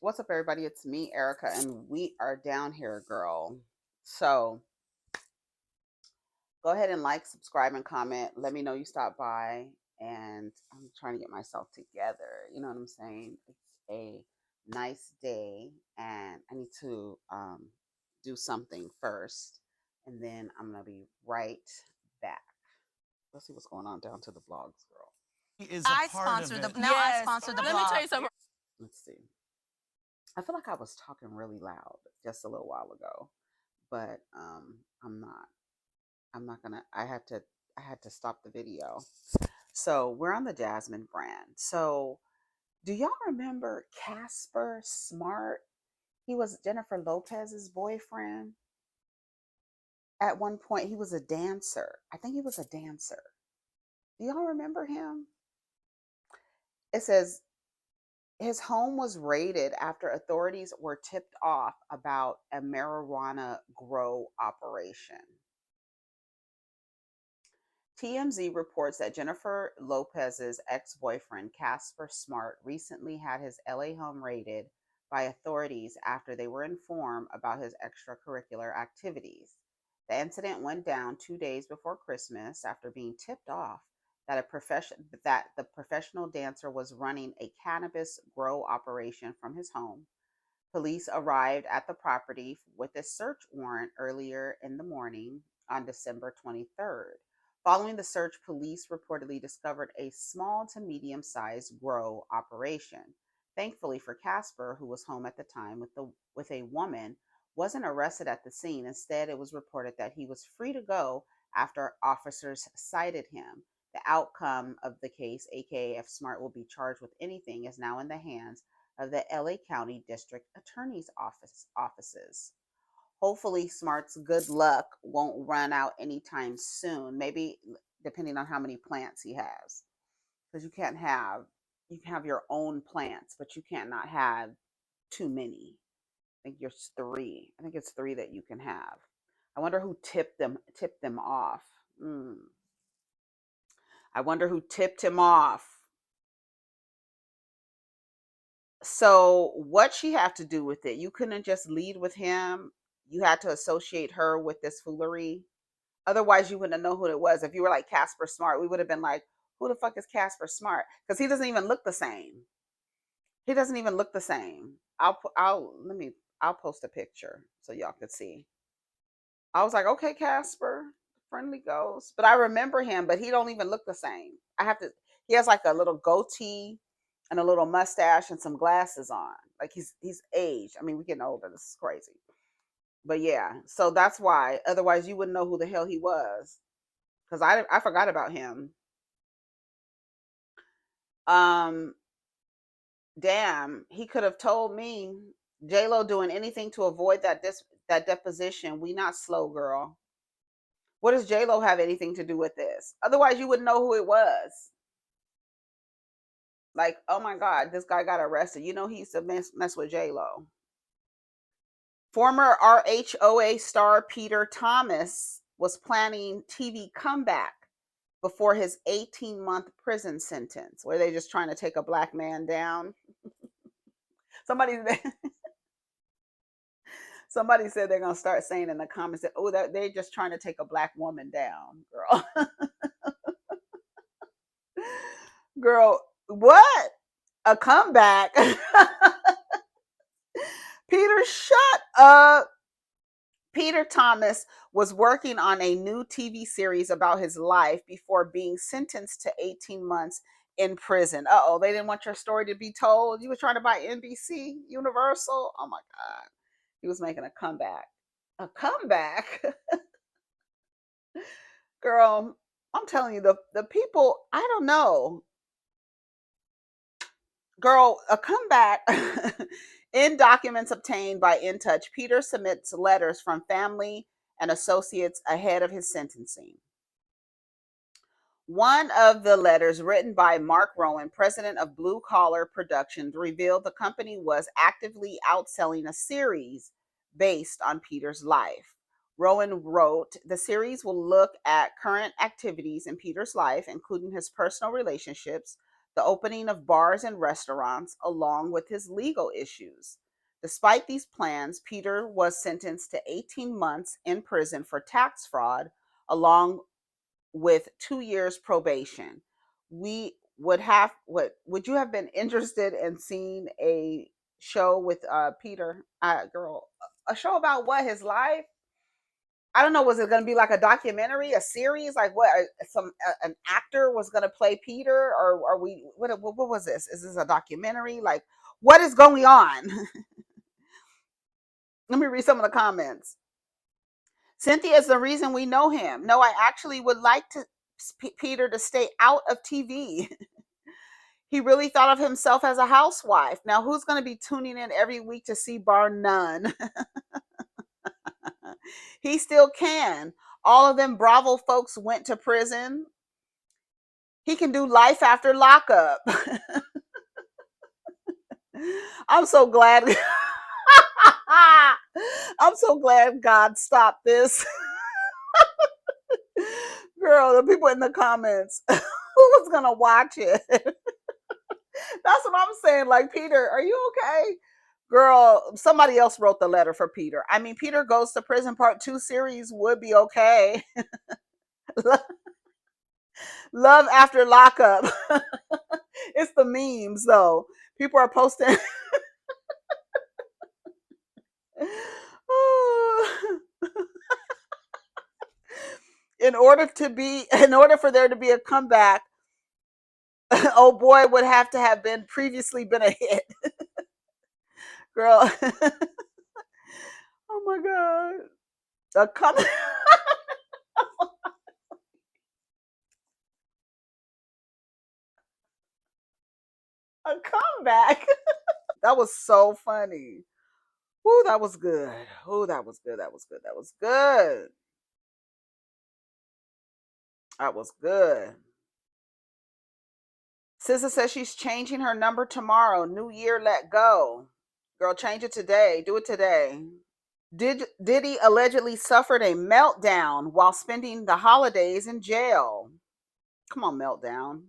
What's up, everybody? It's me, Erica, and we are down here, girl. So go ahead and like, subscribe, and comment. Let me know you stopped by. And I'm trying to get myself together. You know what I'm saying? It's a nice day, and I need to do something first, and then I'm gonna be right back. Let's see what's going on down to the blogs, girl. I sponsor the now. Yes. I sponsor the blog. Let me tell you something. Let's see. I feel like I was talking really loud just a little while ago, but I'm not. I'm not gonna. I had to stop the video. So we're on the Jasmine brand. So do y'all remember Casper Smart? He was Jennifer Lopez's boyfriend. At one point, he was a dancer. I think he was a dancer. Do y'all remember him? It says his home was raided after authorities were tipped off about a marijuana grow operation. TMZ reports that Jennifer Lopez's ex-boyfriend, Casper Smart, recently had his LA home raided by authorities after they were informed about his extracurricular activities. The incident went down 2 days before Christmas after being tipped off that the professional dancer was running a cannabis grow operation from his home. Police arrived at the property with a search warrant earlier in the morning on December 23rd. Following the search, police reportedly discovered a small to medium-sized grow operation. Thankfully for Casper, who was home at the time with a woman, wasn't arrested at the scene. Instead, it was reported that he was free to go after officers cited him. The outcome of the case, aka if Smart will be charged with anything, is now in the hands of the LA County District Attorney's offices. Hopefully Smart's good luck won't run out anytime soon. Maybe depending on how many plants he has. Because you can have your own plants, but you can't not have too many. I think there's three. I think it's three that you can have. I wonder who tipped them off. I wonder who tipped him off. So what she have to do with it? You couldn't just lead with him. You had to associate her with this foolery. Otherwise, you wouldn't know who it was. If you were like Casper Smart, we would have been like, who the fuck is Casper Smart? Because he doesn't even look the same. He doesn't even look the same. I'll post a picture so y'all could see. I was like, okay, Casper, friendly ghost. But I remember him, but he don't even look the same. He has like a little goatee and a little mustache and some glasses on. Like he's aged. I mean, we're getting older. This is crazy. But yeah, so that's why. Otherwise, you wouldn't know who the hell he was. Because I forgot about him. Damn, he could have told me. J-Lo doing anything to avoid that deposition. We not slow, girl. What does J-Lo have anything to do with this? Otherwise, you wouldn't know who it was. Like, oh my God, this guy got arrested. You know he used to mess with J-Lo. Former RHOA star Peter Thomas was planning TV comeback before his 18-month prison sentence. Were they just trying to take a black man down? Somebody said they're going to start saying in the comments that, oh, they're just trying to take a black woman down, girl. Girl, what? A comeback? Peter, shut up. Peter Thomas was working on a new TV series about his life before being sentenced to 18 months in prison. They didn't want your story to be told. You were trying to buy NBC, Universal. Oh my God. He was making a comeback. A comeback? Girl, I'm telling you, the people, I don't know. Girl, a comeback. In documents obtained by InTouch, Peter submits letters from family and associates ahead of his sentencing. One of the letters, written by Mark Rowan, president of Blue Collar Productions, revealed the company was actively outselling a series based on Peter's life. Rowan wrote, the series will look at current activities in Peter's life, including his personal relationships, the opening of bars and restaurants, along with his legal issues. Despite these plans, Peter was sentenced to 18 months in prison for tax fraud, along with 2 years probation. We would you have been interested in seeing a show with Peter, girl, a show about what his life? I don't know. Was it going to be like a documentary, a series? Like what? An actor was going to play Peter, or are we? What was this? Is this a documentary? Like what is going on? Let me read some of the comments. Cynthia is the reason we know him. No, I actually would like Peter to stay out of TV. He really thought of himself as a housewife. Now, who's going to be tuning in every week to see bar none? He still can. All of them Bravo folks went to prison. He can do life after lockup. I'm so glad. I'm so glad God stopped this. Girl, the people in the comments, who was going to watch it? That's what I'm saying. Like, Peter, are you okay? Girl, somebody else wrote the letter for Peter. I mean, Peter Goes to Prison Part 2 series would be okay. Love after lockup. It's the memes, though. People are posting. In order for there to be a comeback, oh boy would have to have been previously been a hit. Girl. Oh my God. A a comeback. That was so funny. Ooh, that was good. Ooh, that was good. That was good. That was good. That was good. SZA says she's changing her number tomorrow. New year, let go. Girl, change it today. Do it today. Diddy allegedly suffered a meltdown while spending the holidays in jail. Come on, meltdown.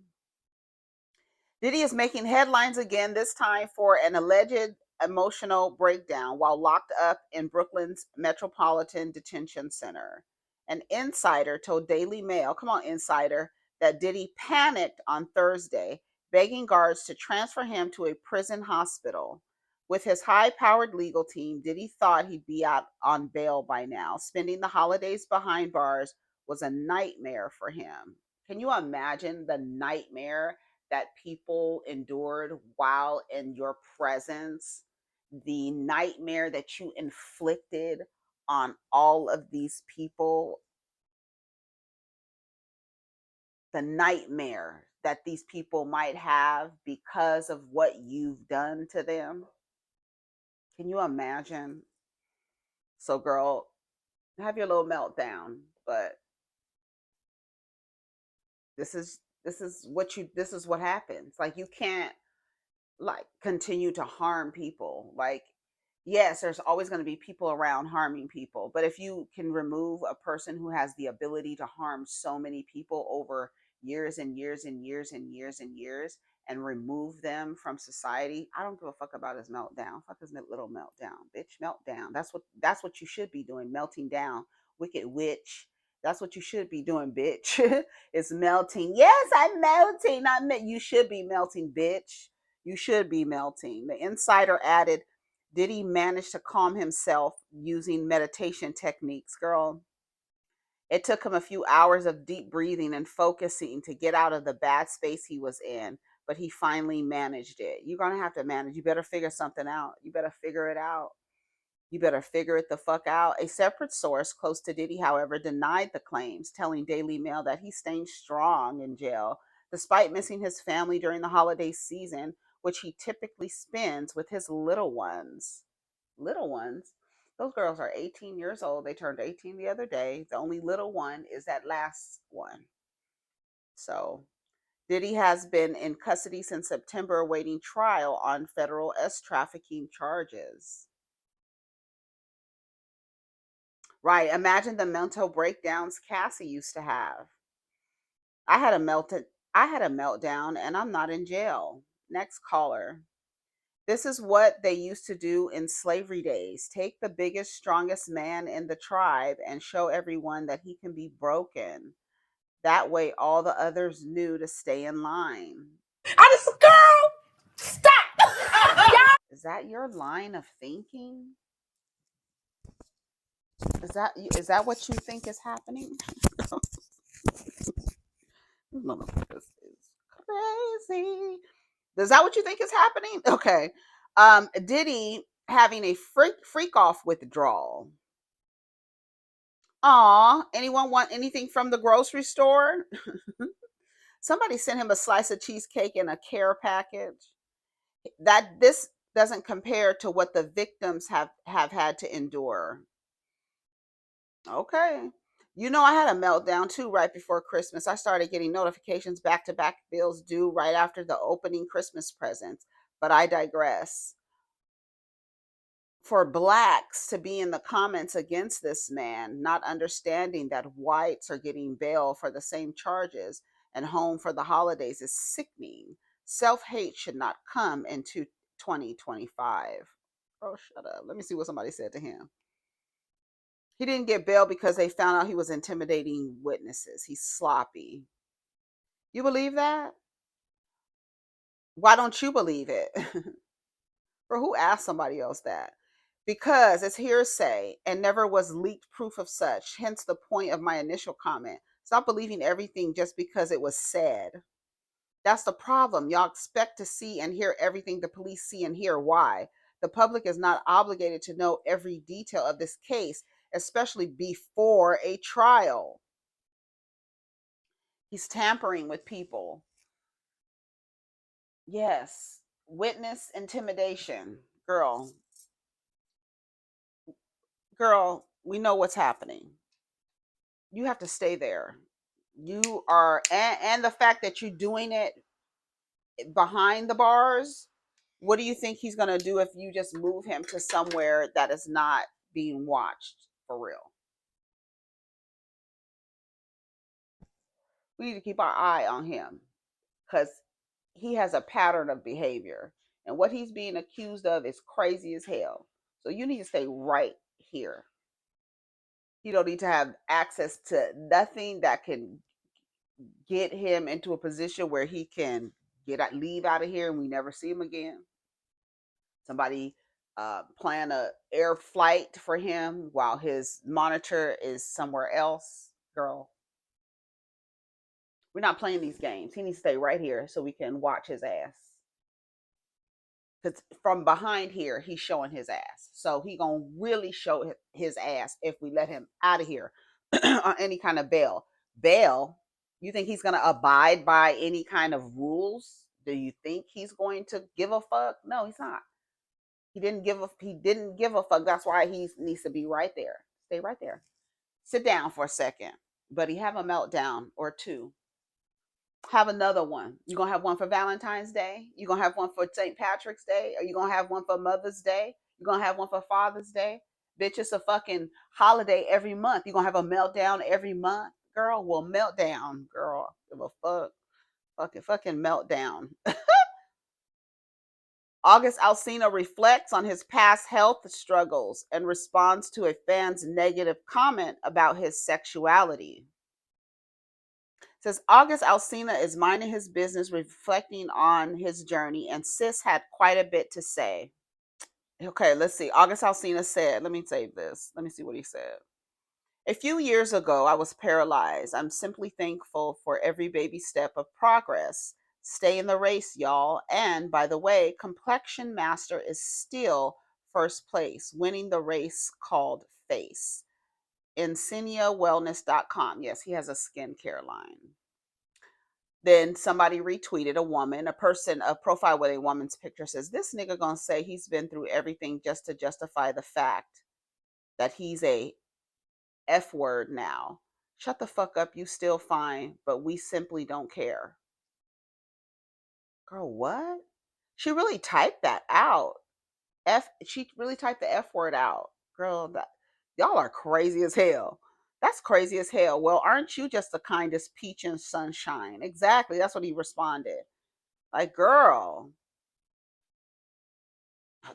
Diddy is making headlines again, this time for an alleged emotional breakdown while locked up in Brooklyn's Metropolitan Detention Center. An insider told Daily Mail, come on, insider, that Diddy panicked on Thursday, begging guards to transfer him to a prison hospital. With his high powered legal team, Diddy thought he'd be out on bail by now. Spending the holidays behind bars was a nightmare for him. Can you imagine the nightmare that people endured while in your presence, the nightmare that you inflicted on all of these people, the nightmare that these people might have because of what you've done to them? Can you imagine? So, girl, have your little meltdown, but this is what happens. Like, you can't like continue to harm people. Like, yes, there's always going to be people around harming people, but if you can remove a person who has the ability to harm so many people over years and years and years and years and years, and remove them from society, I don't give a fuck about his meltdown. Fuck his little meltdown, bitch. Meltdown. That's what you should be doing. Melting down, wicked witch. That's what you should be doing, bitch. It's melting. Yes, I'm melting. You should be melting, bitch. You should be melting. The insider added, did he manage to calm himself using meditation techniques? Girl, it took him a few hours of deep breathing and focusing to get out of the bad space he was in, but he finally managed it. You're going to have to manage. You better figure something out. You better figure it out. You better figure it the fuck out. A separate source close to Diddy, however, denied the claims, telling Daily Mail that he's staying strong in jail despite missing his family during the holiday season, which he typically spends with his little ones. Little ones? Those girls are 18 years old. They turned 18 the other day. The only little one is that last one. So, Diddy has been in custody since September awaiting trial on federal trafficking charges. Right. Imagine the mental breakdowns Cassie used to have. I had a melted. I had a meltdown and I'm not in jail. Next caller. This is what they used to do in slavery days. Take the biggest, strongest man in the tribe and show everyone that he can be broken. That way, all the others knew to stay in line. I just, girl, stop. Is that your line of thinking? Is that what you think is happening? This is crazy. Is that what you think is happening? Okay. Diddy having a freak off withdrawal. Aw, anyone want anything from the grocery store? Somebody sent him a slice of cheesecake in a care package. That this doesn't compare to what the victims have had to endure. Okay. You know, I had a meltdown too right before Christmas. I started getting notifications back to back, bills due right after the opening Christmas presents. But I digress. For blacks to be in the comments against this man, not understanding that whites are getting bail for the same charges and home for the holidays is sickening. Self hate should not come into 2025. Oh, shut up. Let me see what somebody said to him. He didn't get bail because they found out he was intimidating witnesses. He's sloppy. You believe that? Why don't you believe it? Or who asked somebody else that? Because it's hearsay and never was leaked proof of such. Hence the point of my initial comment. Stop believing everything just because it was said. That's the problem. Y'all expect to see and hear everything the police see and hear. Why? The public is not obligated to know every detail of this case, especially before a trial. He's tampering with people. Yes. Witness intimidation. Girl, we know what's happening. You have to stay there. You are, and the fact that you're doing it behind the bars, what do you think he's going to do if you just move him to somewhere that is not being watched for real? We need to keep our eye on him because he has a pattern of behavior, and what he's being accused of is crazy as hell. So you need to stay right here. You don't need to have access to nothing that can get him into a position where he can leave out of here and we never see him again. Somebody plan a air flight for him while his monitor is somewhere else. Girl, we're not playing these games. He needs to stay right here so we can watch his ass. Because from behind here, he's showing his ass. So he gonna really show his ass if we let him out of here on any kind of bail. Bail? You think he's gonna abide by any kind of rules? Do you think he's going to give a fuck? No, he's not. He didn't give a fuck. That's why he needs to be right there. Stay right there. Sit down for a second. Buddy, have a meltdown or two. Have another one. You're gonna have one for Valentine's Day. You're gonna have one for St. Patrick's Day. Are you gonna have one for Mother's Day? You're gonna have one for Father's Day. Bitch, it's a fucking holiday every month. You're gonna have a meltdown every month. Girl, well, meltdown, girl. Give a fuck. Fucking meltdown. August Alsina reflects on his past health struggles and responds to a fan's negative comment about his sexuality. Says August Alsina is minding his business, reflecting on his journey, and sis had quite a bit to say. Okay, let's see. August Alsina said, let me save this. Let me see what he said. A few years ago, I was paralyzed. I'm simply thankful for every baby step of progress. Stay in the race, y'all. And by the way, Complexion Master is still first place, winning the race called Face. InsigniaWellness.com. Yes, he has a skincare line. Then somebody retweeted a profile with a woman's picture says, this nigga gonna say he's been through everything just to justify the fact that he's a F word now. Shut the fuck up, you still fine, but we simply don't care. Girl, what? She really typed that out. She really typed the F word out. Girl, y'all are crazy as hell. That's crazy as hell. Well, aren't you just the kindest peach in sunshine? Exactly. That's what he responded. Like, girl,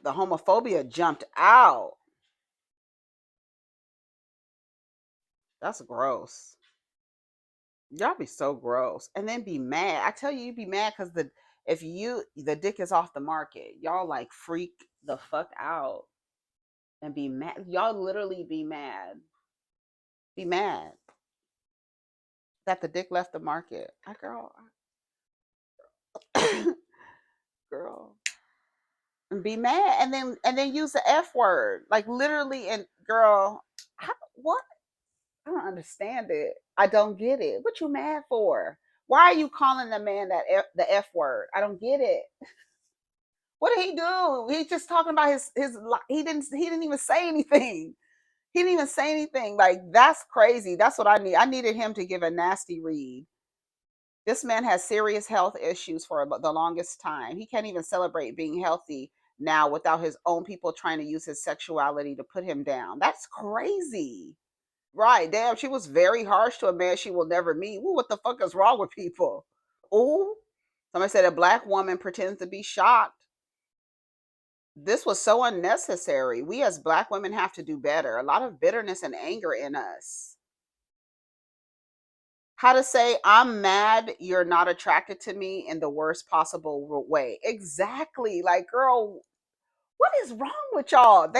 the homophobia jumped out. That's gross. Y'all be so gross. And then be mad. I tell you, you be mad because the dick is off the market. Y'all like freak the fuck out and be mad. Y'all literally be mad. Be mad that the dick left the market. Girl, girl. And be mad and then use the F word. Like literally and girl, what? I don't understand it. I don't get it. What you mad for? Why are you calling the man the F word? I don't get it. What did he do? He's just talking about his. He didn't even say anything. He didn't even say anything. Like that's crazy. That's what I need. I needed him to give a nasty read. This man has serious health issues for the longest time. He can't even celebrate being healthy now without his own people trying to use his sexuality to put him down. That's crazy. Right. Damn, she was very harsh to a man she will never meet. Ooh, what the fuck is wrong with people? Ooh. Somebody said a black woman pretends to be shocked. This was so unnecessary. We as black women have to do better. A lot of bitterness and anger in us. How to say, I'm mad you're not attracted to me in the worst possible way. Exactly. Like, girl, what is wrong with y'all?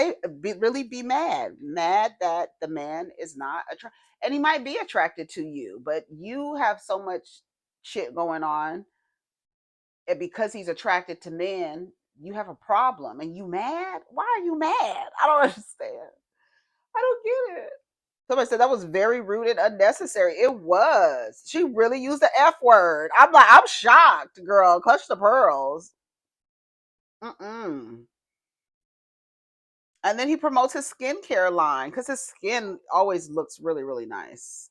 Really be mad. Mad that the man is not attracted. And he might be attracted to you, but you have so much shit going on. And because he's attracted to men, you have a problem. And you mad? Why are you mad? I don't understand. I don't get it. Somebody said that was very rude and unnecessary. It was. She really used the F word. I'm like, I'm shocked, girl. Clutch the pearls. Mm-mm. And then he promotes his skincare line because his skin always looks really, really nice.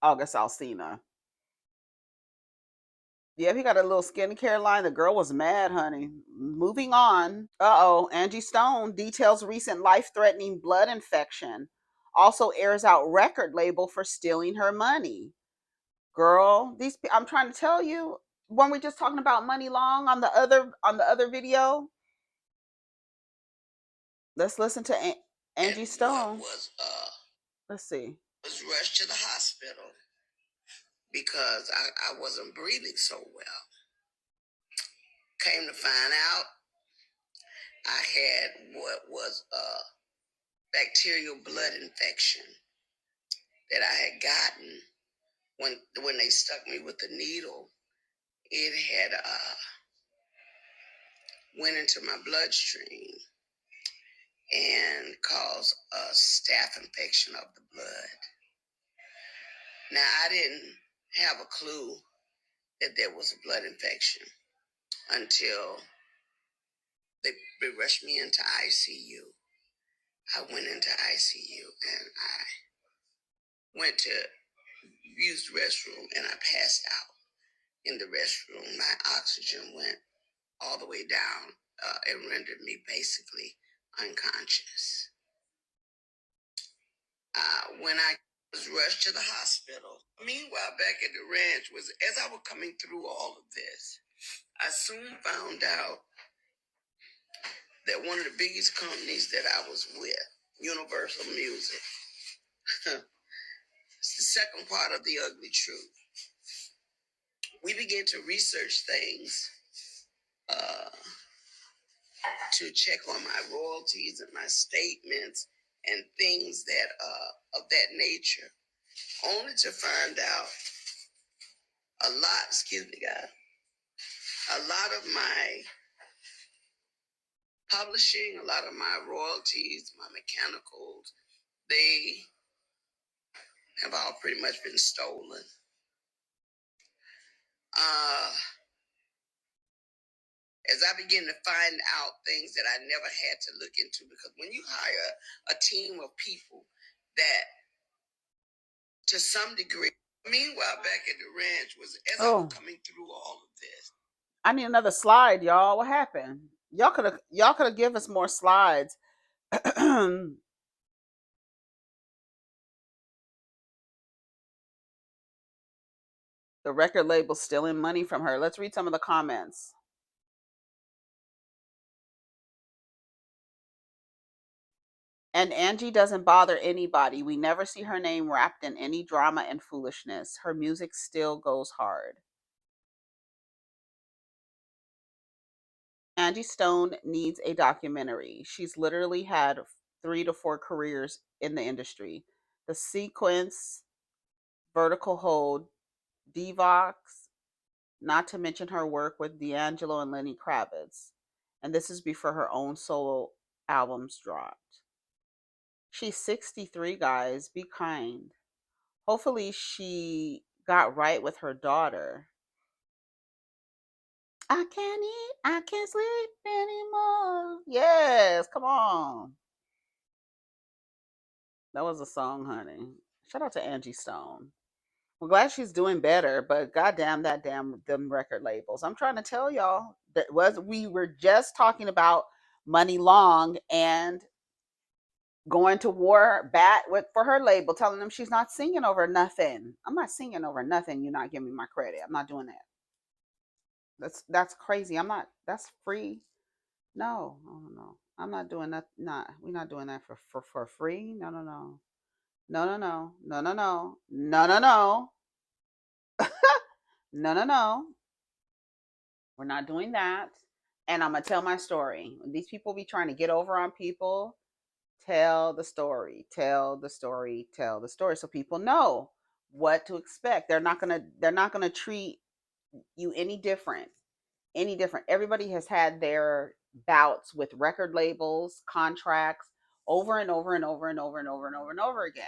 August Alsina. Yeah, he got a little skincare line. The girl was mad, honey. Moving on. Uh-oh. Angie Stone details recent life-threatening blood infection. Also airs out record label for stealing her money. Girl, I'm trying to tell you. When we just talking about Money Long on the other video, let's listen to Angie Stone. Let's see. Was rushed to the hospital because I wasn't breathing so well. Came to find out I had what was a bacterial blood infection that I had gotten when they stuck me with the needle. It had went into my bloodstream and caused a staph infection of the blood. Now, I didn't have a clue that there was a blood infection until they rushed me into ICU. I went into ICU and I went to use the restroom and I passed out in the restroom. My oxygen went all the way down and rendered me basically unconscious. When I was rushed to the hospital. Meanwhile, back at the ranch, as I was coming through all of this, I soon found out that one of the biggest companies that I was with, Universal Music, it's the second part of the ugly truth. We began to research things to check on my royalties and my statements and things that of that nature, only to find out a lot of my publishing, a lot of my royalties, my mechanicals, they have all pretty much been stolen. As I begin to find out things that I never had to look into, because when you hire a team of people that, to some degree, meanwhile, back at the ranch I was coming through all of this. I need another slide, y'all. What happened? Y'all could have give us more slides. The record label's stealing money from her. Let's read some of the comments. And Angie doesn't bother anybody. We never see her name wrapped in any drama and foolishness. Her music still goes hard. Angie Stone needs a documentary. She's literally had 3 to 4 careers in the industry. The Sequence, Vertical Hold, Divox, not to mention her work with D'Angelo and Lenny Kravitz. And this is before her own solo albums dropped. She's 63, guys. Be kind. Hopefully, she got right with her daughter. I can't eat, I can't sleep anymore. Yes, come on. That was a song, honey. Shout out to Angie Stone. I'm glad she's doing better, but goddamn that damn them record labels. I'm trying to tell y'all that was we were just talking about Money Long and going to war bat with for her label, telling them she's not singing over nothing. I'm not singing over nothing. You're not giving me my credit. I'm not doing that. That's crazy. I'm not. That's free. No, no, no, no. I'm not doing that. Not. We're not doing that for free. No, no, no. No, no, no. No, no, no. No, no, no. No, no, no. We're not doing that. And I'm gonna tell my story. When these people be trying to get over on people, tell the story. Tell the story. Tell the story so people know what to expect. They're not gonna treat you any different. Any different. Everybody has had their bouts with record labels, contracts over and over and over and over and over and over and over again.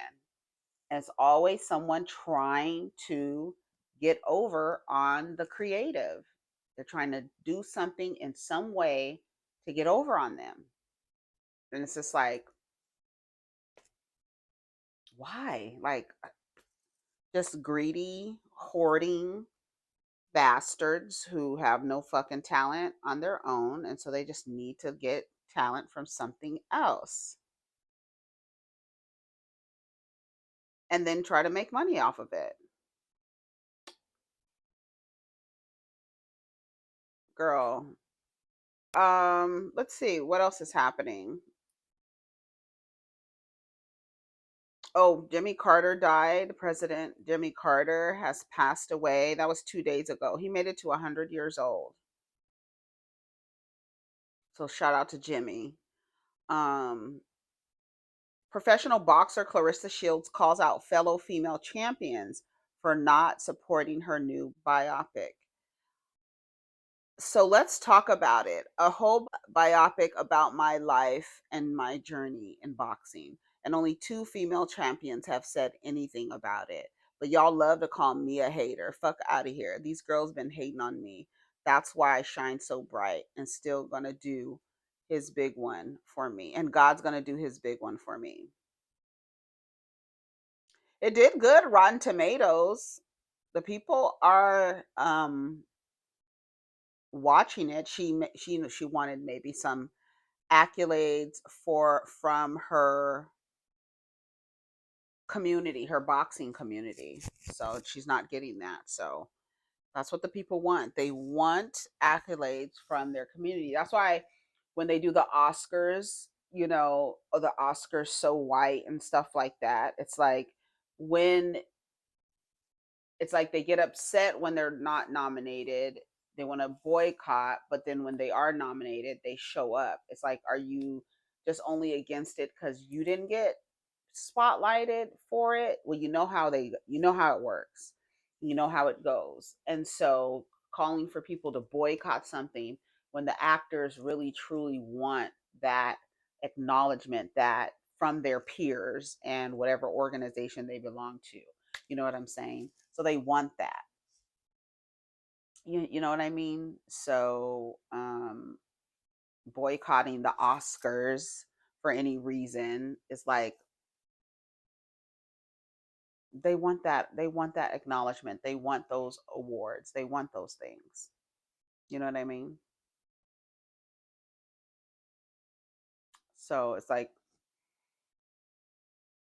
And it's always someone trying to get over on the creative. They're trying to do something in some way to get over on them. And it's just like, why? Like, just greedy, hoarding bastards who have no fucking talent on their own. And so they just need to get talent from something else and then try to make money off of it. Girl. Let's see what else is happening. Oh, Jimmy Carter died. President Jimmy Carter has passed away. That was 2 days ago. He made it to 100 years old. So shout out to Jimmy. Um, Professional boxer Clarissa Shields calls out fellow female champions for not supporting her new biopic. So let's talk about it. A whole biopic about my life and my journey in boxing. And only 2 female champions have said anything about it. But y'all love to call me a hater. Fuck out of here. These girls been hating on me. That's why I shine so bright and still gonna do his big one for me. And God's gonna do his big one for me. It did good, Rotten Tomatoes. The people are watching it. She wanted maybe some accolades for from her community, her boxing community. So she's not getting that. So that's what the people want. They want accolades from their community. That's why when they do the Oscars, the Oscars so white and stuff like that, when it's like they get upset when they're not nominated. They want to boycott, but then when they are nominated, they show up. It's like, are you just only against it because you didn't get spotlighted for it? Well, you know how it works, you know how it goes, and so calling for people to boycott something when the actors really truly want that acknowledgement that from their peers and whatever organization they belong to. You know what I'm saying? So they want that. You know what I mean? So boycotting the Oscars for any reason is like they want that acknowledgement. They want those awards. They want those things. You know what I mean? So it's like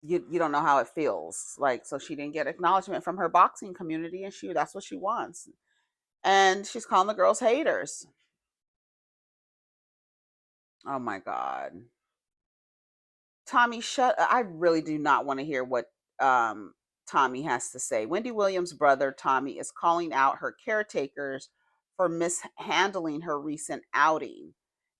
you don't know how it feels. Like, so she didn't get acknowledgement from her boxing community, and that's what she wants. And she's calling the girls haters. Oh my God. Tommy, shut I really do not want to hear what um Tommy has to say. Wendy Williams' brother Tommy is calling out her caretakers for mishandling her recent outing.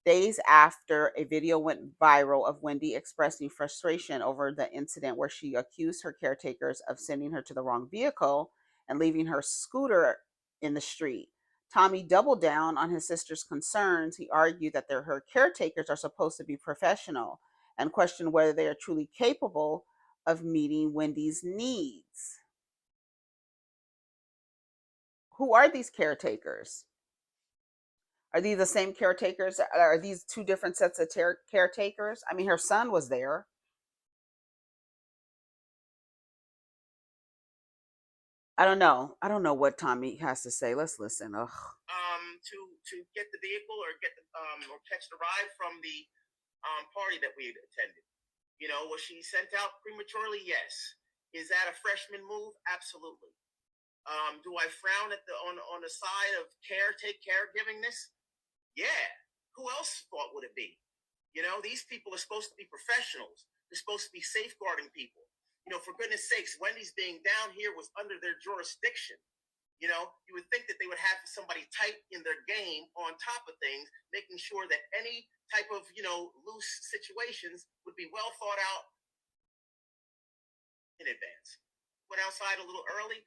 Days after a video went viral of Wendy expressing frustration over the incident where she accused her caretakers of sending her to the wrong vehicle and leaving her scooter in the street. Tommy doubled down on his sister's concerns. He argued that her caretakers are supposed to be professional and questioned whether they are truly capable of meeting Wendy's needs. Who are these caretakers? Are these the same caretakers? Are these two different sets of caretakers? I mean, her son was there. I don't know. I don't know what Tommy has to say. Let's listen. Ugh. To get the vehicle or get the or catch the ride from the party that we had attended. You know, was she sent out prematurely? Yes. Is that a freshman move? Absolutely. Do I frown at on the side of caregiving this? Yeah. Who else thought would it be? You know, these people are supposed to be professionals. They're supposed to be safeguarding people. You know, for goodness sakes, Wendy's being down here was under their jurisdiction. You know, you would think that they would have somebody tight in their game on top of things, making sure that any type of, you know, loose situations would be well thought out in advance. Went outside a little early.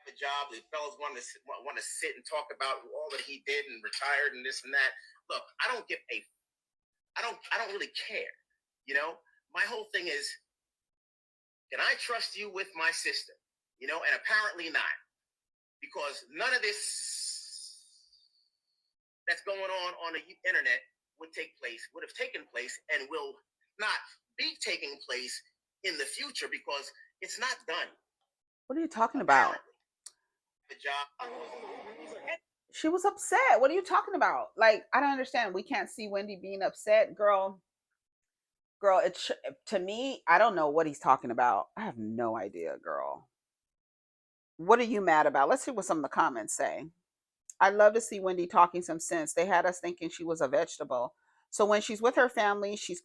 The job, the fellas want to sit and talk about all that he did and retired and this and that. Look, I don't really care. You know, my whole thing is, can I trust you with my sister? You know, and apparently not. Because none of this that's going on the internet would have taken place, and will not be taking place in the future because it's not done. What are you talking about? The job. She was upset. What are you talking about? Like, I don't understand. We can't see Wendy being upset, girl. It's to me. I don't know what he's talking about. I have no idea, girl. What are you mad about? Let's see what some of the comments say. I love to see Wendy talking some sense. They had us thinking she was a vegetable. So when she's with her family, she's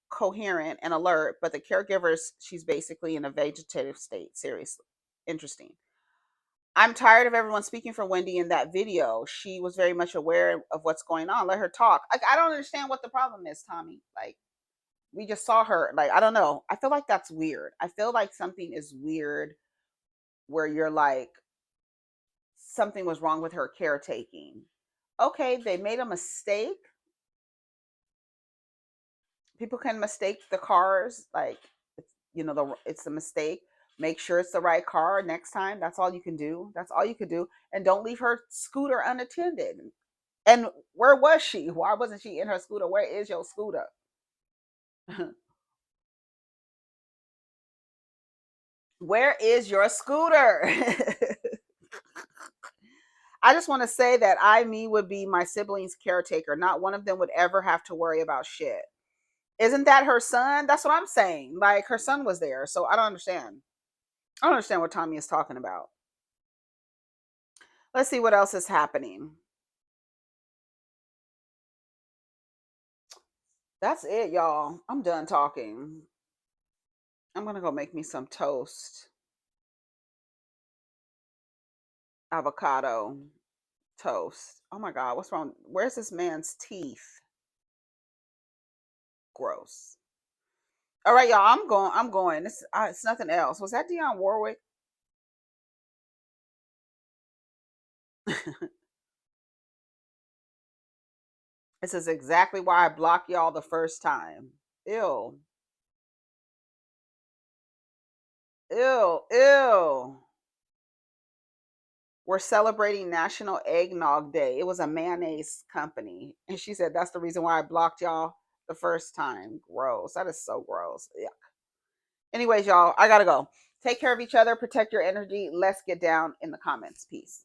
coherent and alert, but the caregivers, she's basically in a vegetative state. Seriously. Interesting. I'm tired of everyone speaking for Wendy in that video. She was very much aware of what's going on. Let her talk. Like, I don't understand what the problem is, Tommy. Like, we just saw her. Like, I don't know. I feel like that's weird. I feel like something is weird where you're like, something was wrong with her caretaking. Okay, they made a mistake. People can mistake the cars. Like, it's a mistake. Make sure it's the right car next time. That's all you can do. That's all you could do. And don't leave her scooter unattended. And where was she? Why wasn't she in her scooter? Where is your scooter? Where is your scooter? I just want to say that me would be my siblings' caretaker. Not one of them would ever have to worry about shit. Isn't that her son? That's what I'm saying. Like, her son was there. So I don't understand. I don't understand what Tommy is talking about. Let's see what else is happening. That's it, y'all. I'm done talking. I'm going to go make me some toast. Avocado toast. Oh my God, what's wrong? Where's this man's teeth? Gross. All right, y'all. I'm going. It's nothing else. Was that Dionne Warwick? This is exactly why I blocked y'all the first time. Ew. Ew. Ew. We're celebrating National Eggnog Day. It was a mayonnaise company. And she said that's the reason why I blocked y'all the first time. Gross. That is so gross. Yeah. Anyways, y'all, I gotta go. Take care of each other, protect your energy. Let's get down in the comments. Peace.